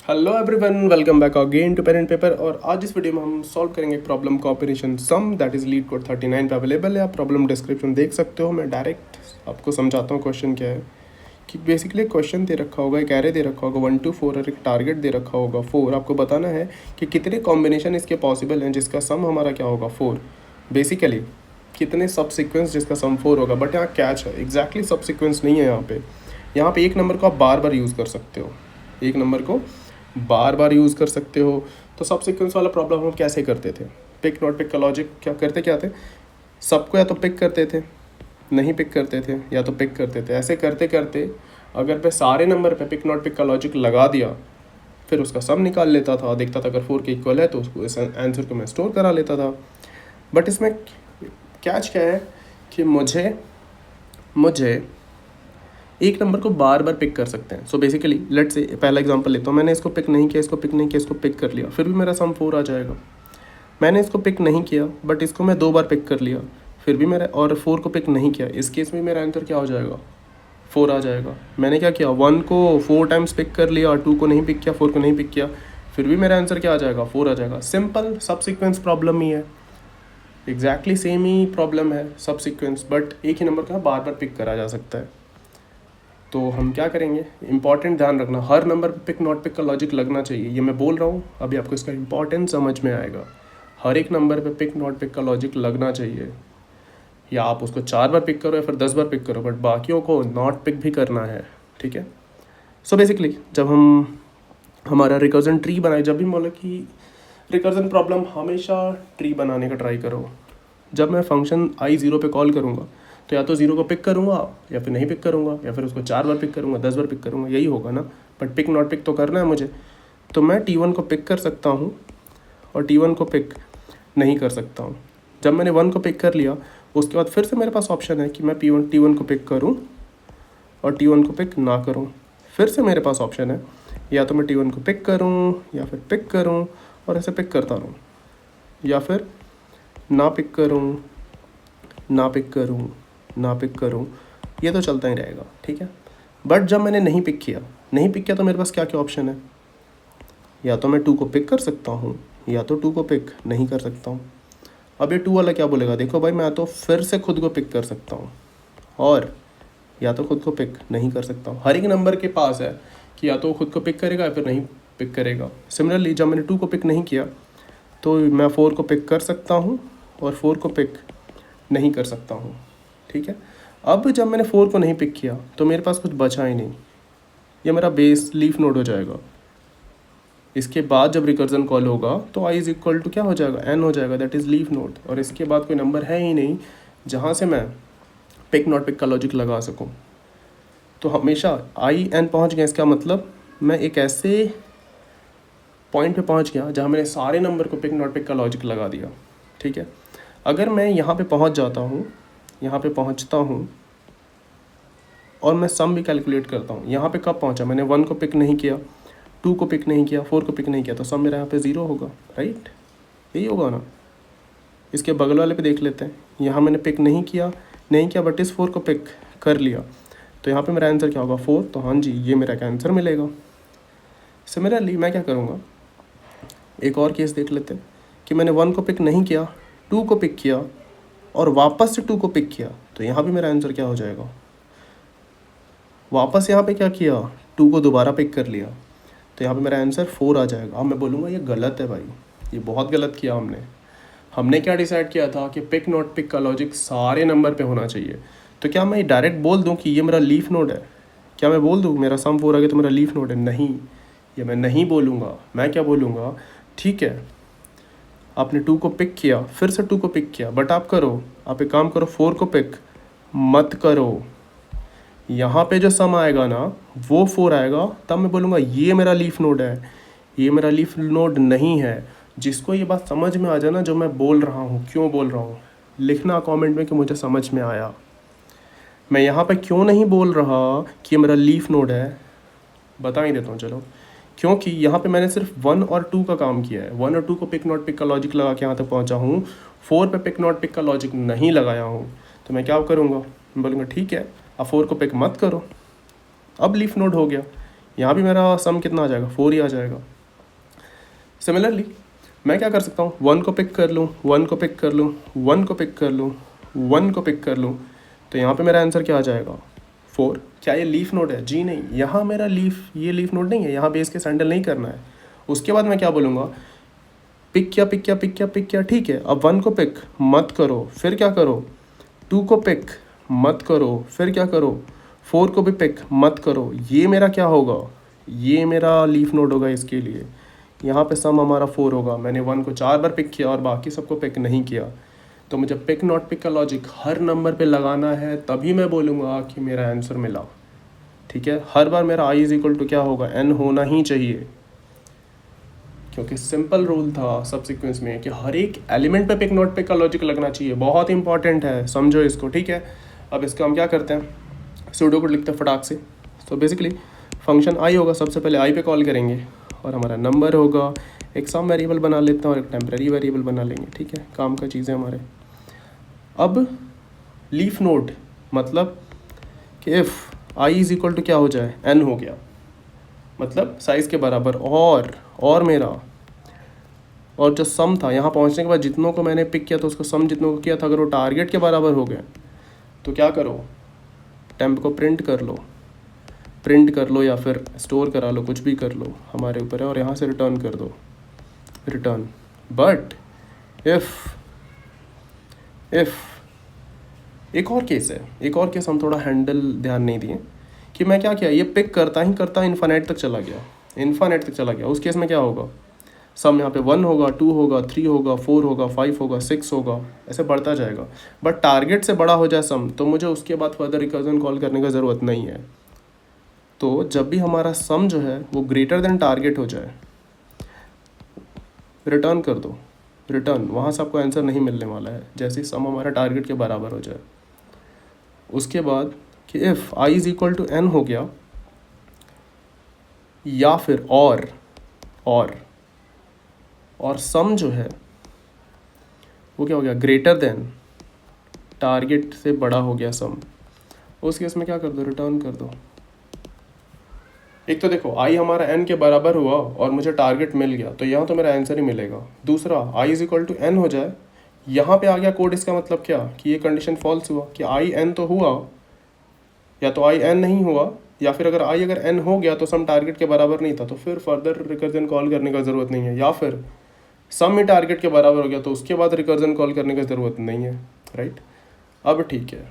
Hello everyone, welcome back again to pen and paper. और आज इस वीडियो में हम सॉल्व करेंगे problem combination sum that is LeetCode 39 पे अवेलेबल है। आप प्रॉब्लम डिस्क्रिप्शन देख सकते हो। मैं डायरेक्ट आपको समझाता हूँ क्वेश्चन क्या है। कि बेसिकली क्वेश्चन दे रखा होगा, एक एरे दे रखा होगा 1 to 4 और एक टारगेट दे रखा होगा 4। आपको बताना है कि कितने कॉम्बिनेशन इसके पॉसिबल हैं जिसका सम हमारा क्या होगा 4। बेसिकली कितने सब सिक्वेंस जिसका सम 4 होगा। बट यहाँ कैच है, एग्जैक्टली सब सिक्वेंस नहीं है यहाँ पे एक नंबर को आप बार बार यूज़ कर सकते हो, एक नंबर को बार बार यूज़ कर सकते हो। तो सब सीक्वेंस वाला प्रॉब्लम हम कैसे करते थे? पिक नॉट पिक का लॉजिक क्या थे? सबको या तो पिक करते थे, नहीं पिक करते थे, या तो पिक करते थे। ऐसे करते करते अगर मैं सारे नंबर पे पिक नॉट पिक का लॉजिक लगा दिया, फिर उसका सम निकाल लेता था, देखता था अगर 4 के इक्वल है तो उसको इस आंसर को मैं स्टोर करा लेता था। बट इसमें कैच क्या है कि मुझे एक नंबर को बार बार पिक कर सकते हैं। सो बेसिकली लेट्स से पहला एग्जांपल लेता हूँ। मैंने इसको पिक नहीं किया, इसको पिक नहीं किया, इसको पिक कर लिया, फिर भी मेरा सम 4 आ जाएगा। मैंने इसको पिक नहीं किया बट इसको मैं 2 बार पिक कर लिया, फिर भी मेरा, और 4 को पिक नहीं किया, इस केस में मेरा आंसर क्या हो जाएगा? 4 आ जाएगा। मैंने क्या किया, 1 को 4 टाइम्स पिक कर लिया, 2 को नहीं पिक किया, 4 को नहीं पिक किया, फिर भी मेरा आंसर क्या आ जाएगा? 4 आ जाएगा। सिंपल सब सिक्वेंस प्रॉब्लम ही है, एग्जैक्टली सेम ही प्रॉब्लम है सब सिक्वेंस, बट एक ही नंबर का बार बार पिक करा जा सकता है। तो हम क्या करेंगे, इंपॉर्टेंट ध्यान रखना, हर नंबर पे पिक नॉट पिक का लॉजिक लगना चाहिए। ये मैं बोल रहा हूँ, अभी आपको इसका इंपॉर्टेंस समझ में आएगा। हर एक नंबर पे पिक नॉट पिक का लॉजिक लगना चाहिए। या आप उसको 4 बार पिक करो या फिर 10 बार पिक करो, बट बाकियों को नॉट पिक भी करना है, ठीक है। सो बेसिकली जब हम हमारा रिकर्जन ट्री बनाए, जब भी बोले कि रिकर्जन प्रॉब्लम हमेशा ट्री बनाने का ट्राई करो। जब मैं फंक्शन i0 पे कॉल करूँगा तो या तो 0 को पिक करूँगा या फिर नहीं पिक करूँगा, या फिर उसको 4 बार पिक करूँगा, 10 बार पिक करूँगा, यही होगा ना। बट पिक नॉट पिक तो करना है मुझे, तो मैं t1 को पिक कर सकता हूँ और t1 को पिक नहीं कर सकता हूँ। जब मैंने 1 को पिक कर लिया, उसके बाद फिर से मेरे पास ऑप्शन है कि मैं t1 को पिक करूँ और t1 को पिक ना करूँ। फिर से मेरे पास ऑप्शन है, या तो मैं t1 को पिक करूँ या फिर पिक करूँ और ऐसे पिक करता रहूँ, या फिर ना पिक करूँ, ना पिक करूँ, ना पिक करूँ, ये तो चलता ही रहेगा, ठीक है। बट जब मैंने नहीं पिक किया तो मेरे पास क्या क्या ऑप्शन है? या तो मैं 2 को पिक कर सकता हूँ या तो 2 को पिक नहीं कर सकता हूँ। अब ये 2 वाला क्या बोलेगा? देखो भाई, मैं तो फिर से खुद को पिक कर सकता हूँ और या तो खुद को पिक नहीं कर सकता हूँ। हर एक नंबर के पास है कि या तो खुद को पिक करेगा या फिर नहीं पिक करेगा। सिमिलरली जब मैंने 2 को पिक नहीं किया तो मैं 4 को पिक कर सकता हूँ और 4 को पिक नहीं कर सकता हूँ, ठीक है। अब जब मैंने 4 को नहीं पिक किया तो मेरे पास कुछ बचा ही नहीं, ये मेरा बेस लीफ नोड हो जाएगा। इसके बाद जब रिकर्जन कॉल होगा तो i इज इक्वल टू क्या हो जाएगा? n हो जाएगा, दैट इज़ लीफ नोड। और इसके बाद कोई नंबर है ही नहीं जहाँ से मैं पिक नॉट पिक का लॉजिक लगा सकूँ। तो हमेशा i n पहुँच गया, इसका मतलब मैं एक ऐसे पॉइंट पे पहुँच गया जहाँ मैंने सारे नंबर को पिक नॉट पिक का लॉजिक लगा दिया, ठीक है। अगर मैं यहाँ पे पहुँच जाता हूँ, यहाँ पे पहुँचता हूँ और मैं सम भी कैलकुलेट करता हूँ, यहाँ पे कब पहुँचा? मैंने 1 को पिक नहीं किया, 2 को पिक नहीं किया, 4 को पिक नहीं किया, तो सम मेरा यहाँ पे 0 होगा, राइट? यही होगा ना। इसके बगल वाले पे देख लेते हैं। यहाँ मैंने पिक नहीं किया बट इस 4 को पिक कर लिया, तो यहाँ पे मेरा आंसर क्या होगा? 4। तो हाँ जी, ये मेरा आंसर मिलेगा। सिमिलरली मैं क्या करूँगा, एक और केस देख लेते हैं कि मैंने 1 को पिक नहीं किया, 2 को पिक किया और वापस से 2 को पिक किया, तो यहाँ भी मेरा आंसर क्या हो जाएगा? वापस यहाँ पे क्या किया, 2 को दोबारा पिक कर लिया, तो यहाँ पे मेरा आंसर 4 आ जाएगा। अब मैं बोलूँगा ये गलत है भाई, ये बहुत गलत किया हमने क्या डिसाइड किया था कि पिक नॉट पिक का लॉजिक सारे नंबर पे होना चाहिए। तो क्या मैं डायरेक्ट बोल दूँ कि ये मेरा लीफ नोड है? क्या मैं बोल दूँ मेरा सम 4 आ गया तो मेरा लीफ नोड है? नहीं, ये मैं नहीं बोलूँगा। मैं क्या बोलूँगा, ठीक है आपने 2 को पिक किया, फिर से 2 को पिक किया, बट आप एक काम करो, 4 को पिक मत करो। यहाँ पे जो सम आएगा ना वो 4 आएगा, तब मैं बोलूँगा ये मेरा लीफ नोड है। ये मेरा लीफ नोड नहीं है। जिसको ये बात समझ में आ जाए ना जो मैं बोल रहा हूँ, क्यों बोल रहा हूँ, लिखना कमेंट में कि मुझे समझ में आया। मैं यहाँ पे क्यों नहीं बोल रहा कि ये मेरा लीफ नोड है, बता ही देता हूँ चलो। क्योंकि यहाँ पे मैंने सिर्फ 1 और 2 का काम किया है। 1 और 2 को पिक नॉट पिक का लॉजिक लगा के यहाँ तक पहुँचा हूँ। 4 पे पिक नॉट पिक का लॉजिक नहीं लगाया हूँ, तो मैं क्या करूँगा, मैं बोलूँगा ठीक है अब 4 को पिक मत करो। अब लीफ नोड हो गया, यहाँ भी मेरा सम कितना आ जाएगा, 4 ही आ जाएगा। सिमिलरली मैं क्या कर सकता हूँ, 1 को पिक कर लूँ, 1 को पिक कर लूँ, 1 को पिक कर लूँ, 1 को पिक कर लूँ, तो यहाँ पे मेरा आंसर क्या आ जाएगा, 4। क्या ये लीफ नोड है? जी नहीं, यहाँ मेरा ये लीफ नोड नहीं है, यहाँ बेस के हैंडल नहीं करना है। उसके बाद मैं क्या बोलूँगा, पिक किया पिक किया पिक किया पिक किया, ठीक है। अब 1 को पिक मत करो, फिर क्या करो, 2 को पिक मत करो, फिर क्या करो, 4 को भी पिक मत करो। ये मेरा क्या होगा, ये मेरा लीफ नोड होगा इसके लिए। यहाँ पे सम हमारा 4 होगा। मैंने 1 को 4 बार पिक किया और बाकी सबको पिक नहीं किया, तो मुझे पिक नॉट पिक का लॉजिक हर नंबर पे लगाना है, तभी मैं बोलूँगा कि मेरा आंसर मिला। ठीक है, हर बार मेरा आई इज इक्वल टू क्या होगा, एन होना ही चाहिए, क्योंकि सिंपल रूल था सब सीक्वेंस में कि हर एक एलिमेंट पे पिक नॉट पिक का लॉजिक लगना चाहिए। बहुत इंपॉर्टेंट है, समझो इसको, ठीक है। अब इसका हम क्या करते हैं, सूडो कोड लिखते हैं फटाक से। तो बेसिकली फंक्शन आई होगा, सबसे पहले आई पे कॉल करेंगे और हमारा नंबर होगा, एक सम वेरिएबल बना लेते हैं और एक टेम्परेरी वेरिएबल बना लेंगे, ठीक है, काम का चीज़ें हमारे। अब लीफ नोड मतलब कि if I is equal to क्या हो जाए, एन हो गया, मतलब साइज़ के बराबर, और मेरा और जो सम था यहाँ पहुँचने के बाद जितनों को मैंने पिक किया था उसको सम जितनों को किया था, अगर वो टारगेट के बराबर हो गए तो क्या करो, टेम्प को प्रिंट कर लो या फिर स्टोर करा लो, कुछ भी कर लो, हमारे ऊपर है, और यहाँ से रिटर्न कर दो, रिटर्न। बट इफ़ एक और केस है, एक और केस हम थोड़ा हैंडल ध्यान नहीं दिए कि मैं क्या किया, ये पिक करता इन्फानेट तक चला गया, उस केस में क्या होगा, सम यहाँ पे 1 होगा, 2 होगा, 3 होगा, 4 होगा, 5 होगा, 6 होगा, ऐसे बढ़ता जाएगा। बट टारगेट से बड़ा हो जाए सम, तो मुझे उसके बाद फर्दर रिकर्जन कॉल करने का ज़रूरत नहीं है। तो जब भी हमारा सम जो है वो ग्रेटर देन टारगेट हो जाए, रिटर्न कर दो, रिटर्न। वहाँ से आपको आंसर नहीं मिलने वाला है, जैसे सम हमारा टारगेट के बराबर हो जाए। उसके बाद कि if I is equal to N हो गया, या फिर और सम जो है वो क्या हो गया, ग्रेटर देन टारगेट से बड़ा हो गया सम, उस केस में क्या कर दो, रिटर्न कर दो। एक तो देखो आई हमारा एन के बराबर हुआ और मुझे टारगेट मिल गया, तो यहाँ तो मेरा आंसर ही मिलेगा। दूसरा, आई इज इक्वल टू एन हो जाए, यहाँ पे आ गया कोड, इसका मतलब क्या कि ये कंडीशन फॉल्स हुआ कि आई एन तो हुआ, या तो आई एन नहीं हुआ, या फिर अगर एन हो गया तो सम टारगेट के बराबर नहीं था, तो फिर फर्दर रिकर्जन कॉल करने का ज़रूरत नहीं है। या फिर सम ही टारगेट के बराबर हो गया तो उसके बाद रिकर्जन कॉल करने की ज़रूरत नहीं है, राइट। अब ठीक है,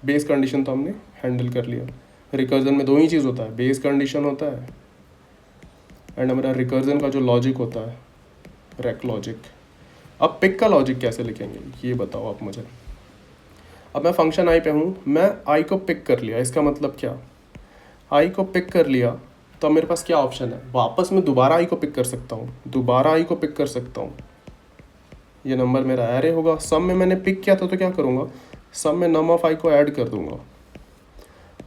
बेस कंडीशन तो हमने हैंडल कर लिया। रिकर्जन में 2 ही चीज़ होता है, बेस कंडीशन होता है एंड हमारा रिकर्जन का जो लॉजिक होता है, रेक लॉजिक। अब पिक का लॉजिक कैसे लिखेंगे ये बताओ आप मुझे। अब मैं फंक्शन आई पे हूँ, मैं आई को पिक कर लिया, इसका मतलब क्या, आई को पिक कर लिया तो मेरे पास क्या ऑप्शन है, वापस मैं दोबारा आई को पिक कर सकता हूँ, ये नंबर मेरा एरे होगा। सम में मैंने पिक किया था तो क्या करूँगा, सम में नम ऑफ आई को ऐड कर दूंगा,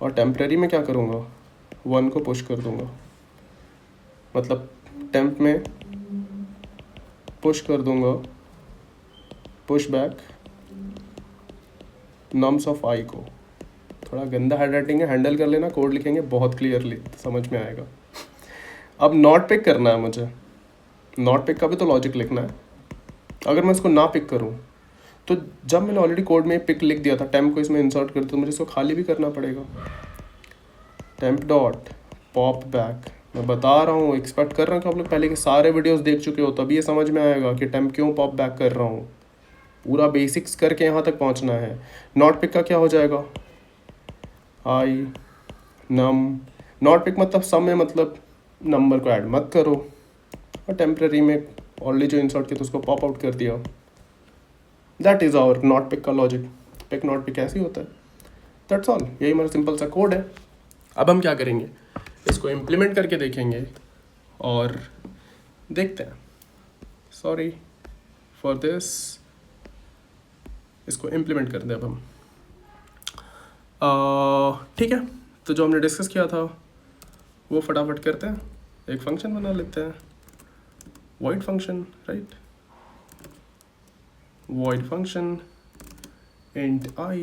और टेम्परेरी में क्या करूँगा, 1 को पुश कर दूंगा, मतलब टेम्प में पुश कर दूंगा, पुश बैक नम्स ऑफ आई को। थोड़ा गंदा हैंडराइटिंग है, हैंडल कर लेना, कोड लिखेंगे बहुत क्लियरली समझ में आएगा। अब नॉट पिक करना है मुझे, नॉट पिक का भी तो लॉजिक लिखना है। अगर मैं इसको ना पिक करूँ तो जब मैंने ऑलरेडी कोड में पिक लिख दिया था, टेम्प को इसमें इंसर्ट कर, तो मुझे इसको खाली भी करना पड़ेगा। टेम्प डॉट पॉप बैक, मैं बता रहा हूँ, एक्सपेक्ट कर रहा हूँ कि आप लोग पहले के सारे वीडियोस देख चुके हो, तभी ये समझ में आएगा कि टेम्प क्यों पॉप बैक कर रहा हूँ। पूरा बेसिक्स करके यहाँ तक पहुँचना है। नॉट पिक का क्या हो जाएगा, आई नम, नॉट पिक मतलब सम में मतलब नंबर को ऐड मत करो, और टेम्परेरी में ऑलरेडी जो इंसर्ट किया तो उसको पॉप आउट कर दिया। That is our not pick का लॉजिक। पिक नॉट पिक ऐसे ही होता है, दैट्स ऑल। यही हमारा सिंपल सा कोड है। अब हम क्या करेंगे, इसको इम्प्लीमेंट करके देखेंगे और देखते हैं। सॉरी फॉर दिस, इसको इम्प्लीमेंट करते हैं अब हम। ठीक है, तो जो हमने डिस्कस किया था वो फटाफट करते हैं। एक फंक्शन बना लेते हैं, void function, right, void function int I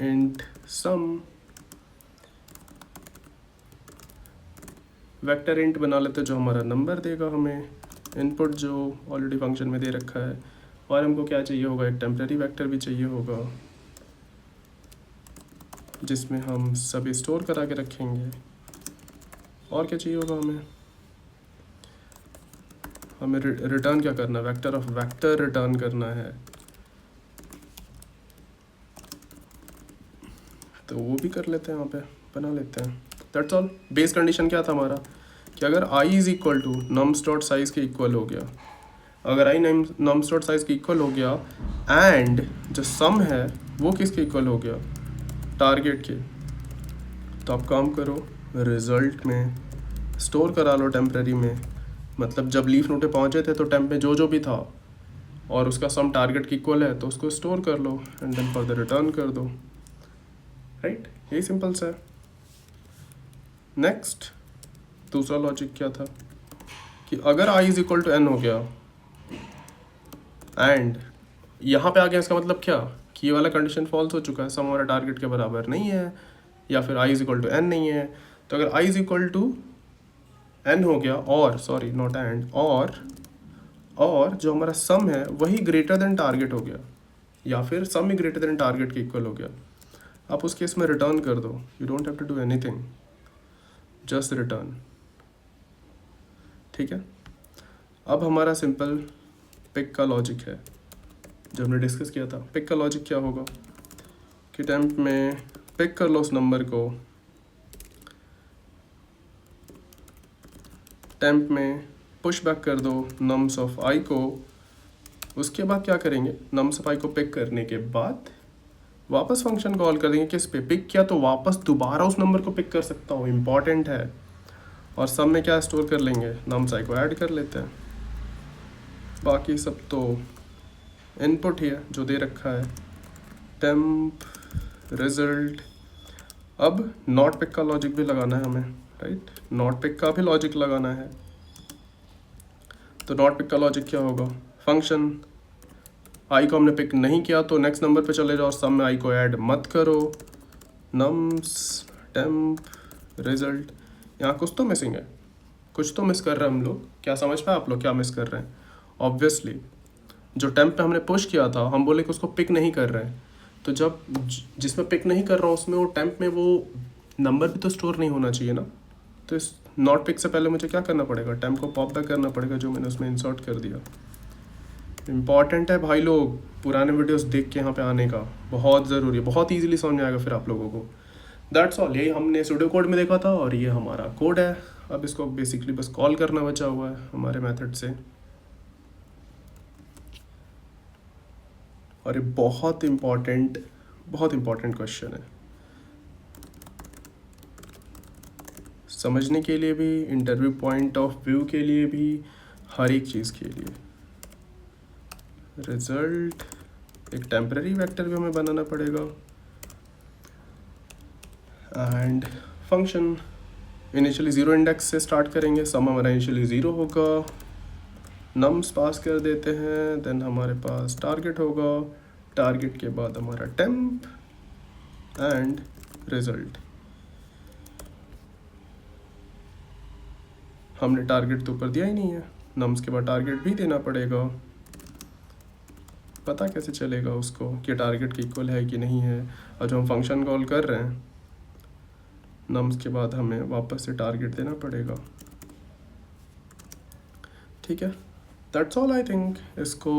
int sum vector int बना लेते हैं जो हमारा नंबर देगा हमें, इनपुट जो ऑलरेडी फंक्शन में दे रखा है, और हमको क्या चाहिए होगा, एक टेम्पररी वेक्टर भी चाहिए होगा जिसमें हम सभी स्टोर करा के रखेंगे। और क्या चाहिए होगा हमें रिटर्न क्या करना है, वेक्टर ऑफ वेक्टर रिटर्न करना है, तो वो भी कर लेते हैं, यहाँ पे बना लेते हैं। That's all. बेस कंडीशन क्या था हमारा कि अगर i is equal to nums dot size के इक्वल हो गया, अगर i नम्स डॉट साइज के इक्वल हो गया एंड जो सम है वो किसके इक्वल हो गया, टारगेट के, तो आप काम करो रिजल्ट में स्टोर करा लो टेम्पररी में, मतलब जब लीफ नोट पे पहुँचे थे तो टेम्प में जो भी था और उसका सम टारगेट के इक्वल है तो उसको स्टोर कर लो एंड देन फर्दर रिटर्न कर दो। राइट, यही सिंपल सा है। नेक्स्ट दूसरा लॉजिक क्या था कि अगर i is equal to n हो गया एंड यहाँ पे आ गया, इसका मतलब क्या कि ये वाला कंडीशन फॉल्स हो चुका है, सम हमारा टारगेट के बराबर नहीं है या फिर i is equal to n नहीं है। तो अगर i is equal to n हो गया और सॉरी नॉट एंड और जो हमारा सम है वही ग्रेटर देन टारगेट हो गया या फिर सम ही ग्रेटर देन टारगेट के इक्वल हो गया, आप उस केस में रिटर्न कर दो, you don't have to do anything, just return. ठीक है, अब हमारा सिंपल पिक का लॉजिक है जो हमने डिस्कस किया था। पिक का लॉजिक क्या होगा कि टेम्प में पिक कर लो उस नंबर को, टेम्प में पुश बैक कर दो नम्स ऑफ आई को, उसके बाद क्या करेंगे, नम्स ऑफ आई को पिक करने के बाद वापस फंक्शन कॉल कर देंगे किस पे, पिक किया तो वापस दोबारा उस नंबर को पिक कर सकता हूँ, इम्पॉर्टेंट है। और सब में क्या स्टोर कर लेंगे, नम्स आई को ऐड कर लेते हैं, बाकी सब तो इनपुट ही है जो दे रखा है, टेम्प रिजल्ट। अब नॉट पिक का लॉजिक भी लगाना है हमें, राइट, नॉट पिक का भी लॉजिक लगाना है। तो नॉट पिक का लॉजिक क्या होगा, फंक्शन आई को हमने पिक नहीं किया तो नेक्स्ट नंबर पे चले जाओ और सब में आई को ऐड मत करो, नम्स टेम्प रिजल्ट। यहाँ कुछ तो मिसिंग है, कुछ तो मिस कर रहे हैं हम लोग, क्या समझ पाए आप लोग क्या मिस कर रहे हैं। ऑब्वियसली जो टेम्प पे हमने पुश किया था हम बोले कि उसको पिक नहीं कर रहे हैं, तो जब जिसमें पिक नहीं कर रहा हूँ उसमें वो टेम्प में वो नंबर भी तो स्टोर नहीं होना चाहिए ना। तो इस नॉट पिक से पहले मुझे क्या करना पड़ेगा, टेम्प को पॉप बैक करना पड़ेगा जो मैंने उसमें इंसर्ट कर दिया। इम्पॉर्टेंट है भाई लोग, पुराने वीडियोस देख के यहाँ पे आने का बहुत ज़रूरी है, बहुत इजीली समझ में आएगा फिर आप लोगों को। दैट्स ऑल, यही हमने सूडो कोड में देखा था और ये हमारा कोड है। अब इसको बेसिकली बस कॉल करना बचा हुआ है हमारे मेथड से, और ये बहुत इम्पॉर्टेंट क्वेश्चन है समझने के लिए भी, इंटरव्यू पॉइंट ऑफ व्यू के लिए भी, हर एक चीज़ के लिए। रिजल्ट एक टेम्पररी वेक्टर भी हमें बनाना पड़ेगा एंड फंक्शन इनिशियली 0 इंडेक्स से स्टार्ट करेंगे, सम हमारा इनिशियली 0 होगा, नम्स पास कर देते हैं, देन हमारे पास टारगेट होगा, टारगेट के बाद हमारा टेम्प एंड रिजल्ट। हमने टारगेट तो ऊपर दिया ही नहीं है, नम्स के बाद टारगेट भी देना पड़ेगा, पता कैसे चलेगा उसको कि टारगेट के इक्वल है कि नहीं है। और जो हम फंक्शन कॉल कर रहे हैं नम्स के बाद हमें वापस से टारगेट देना पड़ेगा। ठीक है, दैट्स ऑल आई थिंक। इसको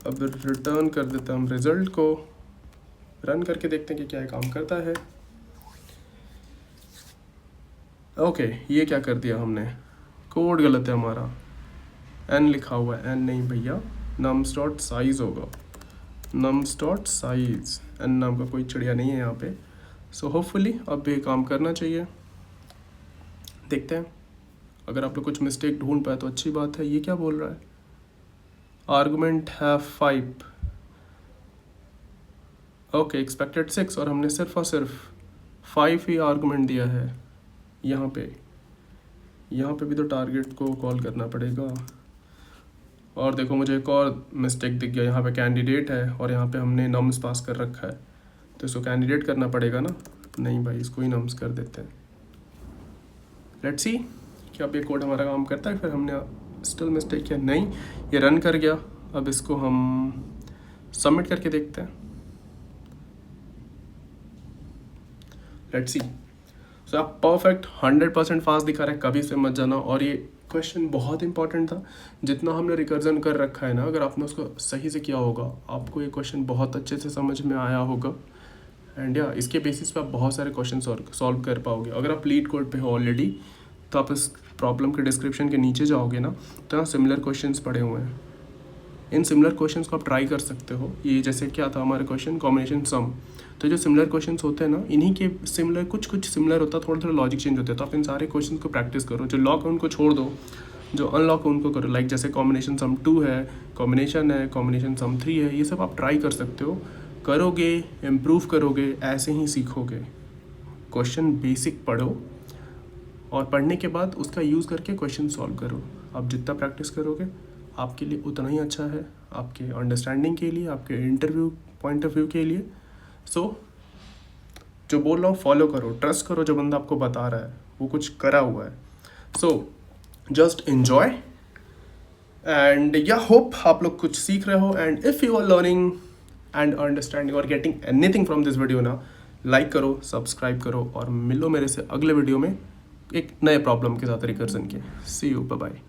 अब रिटर्न कर देते हैं हम, रिजल्ट को रन करके देखते हैं कि क्या काम करता है। ओके, ये क्या कर दिया हमने, कोड गलत है हमारा, n लिखा हुआ है, n नहीं भैया, नम्स डॉट साइज होगा, नम्स डॉट साइज, n नाम का कोई चिड़िया नहीं है यहाँ पे। सो होपफुली अब ये काम करना चाहिए, देखते हैं। अगर आप लोग कुछ मिस्टेक ढूंढ पाए तो अच्छी बात है। ये क्या बोल रहा है, आर्गुमेंट है 5, ओके, एक्सपेक्टेड 6 और हमने सिर्फ और सिर्फ 5 ही आर्गुमेंट दिया है। यहाँ पे भी तो टारगेट को कॉल करना पड़ेगा। और देखो मुझे एक और मिस्टेक दिख गया, यहाँ पे कैंडिडेट है और यहाँ पे हमने नम्स पास कर रखा है, तो इसको कैंडिडेट करना पड़ेगा ना। नहीं भाई, इसको ही नम्स कर देते हैं। लेट्स सी कि अब ये कोड हमारा काम करता है। फिर हमने स्टिल मिस्टेक किया, नहीं ये रन कर गया। अब इसको हम सबमिट करके देखते हैं। Let's see. सो आप परफेक्ट 100% फास्ट दिखा रहे हैं, कभी से मत जाना। और ये क्वेश्चन बहुत इंपॉर्टेंट था। जितना हमने रिकर्जन कर रखा है ना, अगर आपने उसको सही से किया होगा, आपको ये क्वेश्चन बहुत अच्छे से समझ में आया होगा। एंड या इसके बेसिस पे आप बहुत सारे क्वेश्चन सॉल्व कर पाओगे। अगर आप लीड कोड पे हो ऑलरेडी, तो आप इस प्रॉब्लम के डिस्क्रिप्शन के नीचे जाओगे ना, तो यहाँ सिमिलर क्वेश्चंस पड़े हुए हैं। इन सिमिलर क्वेश्चंस को आप ट्राई कर सकते हो। ये जैसे क्या था हमारा क्वेश्चन, कॉम्बिनेशन सम। तो जो सिमिलर क्वेश्चंस होते हैं ना, इन्हीं के सिमिलर कुछ सिमिलर होता है, थोड़ा थोड़ा लॉजिक चेंज होते हैं। तो आप इन सारे क्वेश्चंस को प्रैक्टिस करो। जो लॉक है उनको छोड़ दो, जो अनलॉक है उनको करो। लाइक जैसे कॉम्बिनेशन सम 2 है, कॉम्बिनेशन सम 3 है, ये सब आप ट्राई कर सकते हो। करोगे, इम्प्रूव करोगे, ऐसे ही सीखोगे। क्वेश्चन बेसिक पढ़ो और पढ़ने के बाद उसका यूज़ करके क्वेश्चन सॉल्व करो। आप जितना प्रैक्टिस करोगे आपके लिए उतना ही अच्छा है, आपके अंडरस्टैंडिंग के लिए, आपके इंटरव्यू पॉइंट ऑफ व्यू के लिए। सो जो बोल रहा हूँ फॉलो करो, ट्रस्ट करो। जो बंदा आपको बता रहा है वो कुछ करा हुआ है। So just enjoy and yeah hope आप लोग कुछ सीख रहे हो। And if you are learning and understanding और getting anything from this video ना, लाइक करो, सब्सक्राइब करो और मिलो मेरे से अगले वीडियो में एक नए प्रॉब्लम के साथ रिकर्जन के। सी यू, बाय बाय।